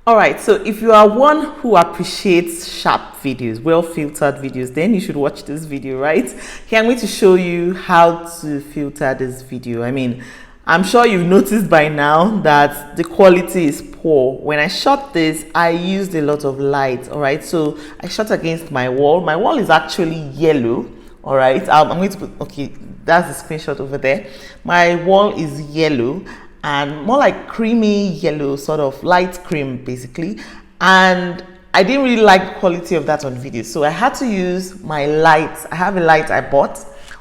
All right, so if you are one who appreciates sharp videos, well filtered videos, then you should watch this video, right? Here I'm going to show you how to filter this video. I mean, I'm sure you've noticed by now that the quality is poor. When I shot this, I used a lot of light. All right, so I shot against my wall. My wall is actually yellow. All right, I'm going to put, okay, that's the screenshot over there. My wall is yellow and more like creamy yellow, sort of light cream basically, and I didn't really like the quality of that on video, so I had to use my light. I have a light I bought.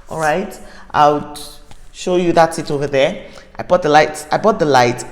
All right, I'll show you. That's it over there. I bought the light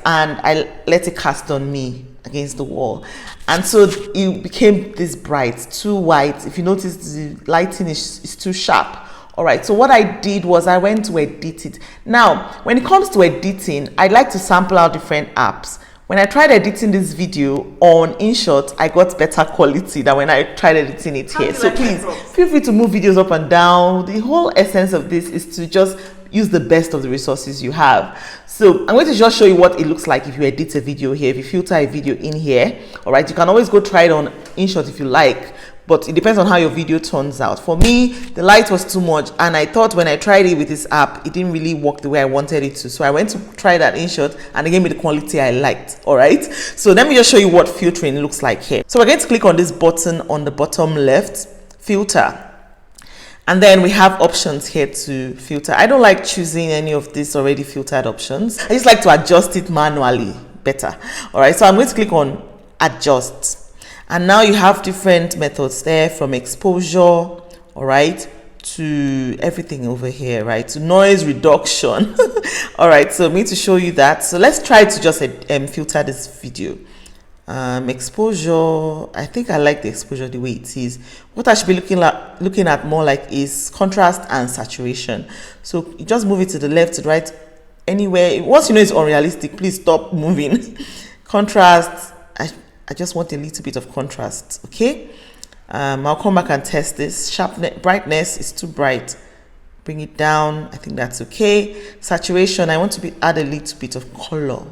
and I let it cast on me against the wall, and so it became this bright, too white. If you notice, the lighting is too sharp. All right, so what I did was I went to edit it. Now, when it comes to editing, I like to sample out different apps. When I tried editing this video on InShot, I got better quality than when I tried editing it here. So please feel free to move videos up and down. The whole essence of this is to just use the best of the resources you have. So I'm going to just show you what it looks like if you edit a video here, if you filter a video in here. All right, you can always go try it on InShot if you like, but it depends on how your video turns out. For me, the light was too much, and I thought when I tried it with this app, it didn't really work the way I wanted it to. So I went to try that InShot, and it gave me the quality I liked. All right, so let me just show you what filtering looks like here. So we're going to click on this button on the bottom left, filter. And then we have options here to filter. I don't like choosing any of these already filtered options. I just like to adjust it manually better. All right, so I'm going to click on adjust. And now you have different methods there, from exposure, all right, to everything over here, right, to noise reduction. All right, so I'm going to show you that. So let's try to just filter this video. Exposure, I think I like the exposure the way it is. What I should be looking at more like is contrast and saturation. So you just move it to the left, to the right, anywhere. Once you know it's unrealistic, please stop moving. Contrast, I just want a little bit of contrast, okay? I'll come back and test this. Sharpness, brightness is too bright. Bring it down. I think that's okay. Saturation, I want to add a little bit of color.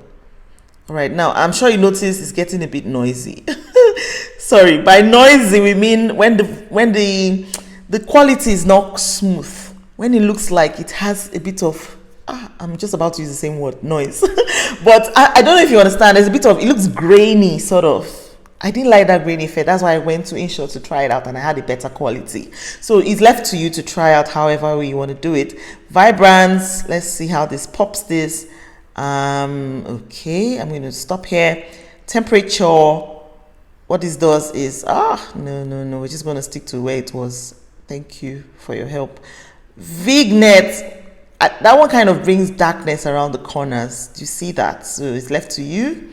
All right, now I'm sure you notice it's getting a bit noisy. Sorry, by noisy we mean when the quality is not smooth. When it looks like it has a bit of I'm just about to use the same word, noise. But I don't know if you understand. There's a bit of, it looks grainy, sort of. I didn't like that grainy effect. That's why I went to InShot to try it out, and I had a better quality. So it's left to you to try out however you want to do it. Vibrance, let's see how this pops this. Okay, I'm going to stop here. Temperature, what this does is, no, we're just going to stick to where it was. Thank you for your help. Vignette. That one kind of brings darkness around the corners. Do you see that? So it's left to you.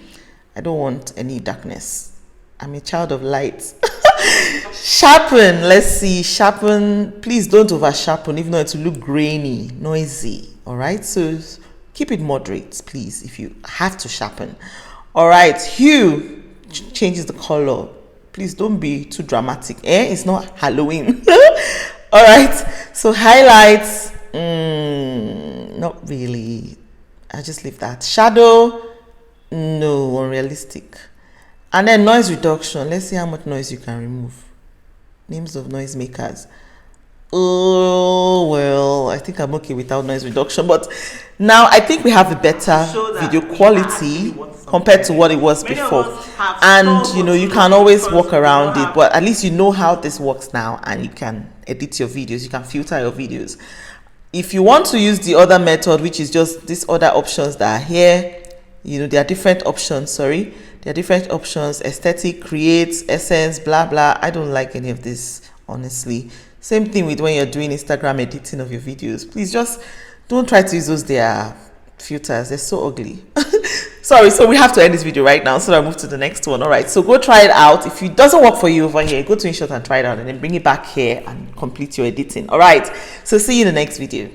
I don't want any darkness. I'm a child of light. Sharpen. Let's see. Sharpen. Please don't over sharpen, even though it will look grainy, noisy. All right. So keep it moderate, please, if you have to sharpen. All right. Hue changes the color. Please don't be too dramatic. It's not Halloween. All right. So highlights. Not really. I just leave that. Shadow, no, unrealistic. And then noise reduction. Let's see how much noise you can remove. Names of noise makers. Oh, well, I think I'm okay without noise reduction, but now I think we have a better video quality compared to what it was before. And you can always walk around it, but at least you know how this works now, and you can edit your videos, you can filter your videos. If you want to use the other method, which is just these other options that are here, there are different options, there are different options: aesthetic, create, essence, blah, blah. I don't like any of this, honestly. Same thing with when you're doing Instagram editing of your videos. Please just don't try to use those their filters. They're so ugly. Sorry, so we have to end this video right now, so I'll move to the next one. All right, so go try it out. If it doesn't work for you over here, go to InShot and try it out, and then bring it back here and complete your editing. All right, so see you in the next video.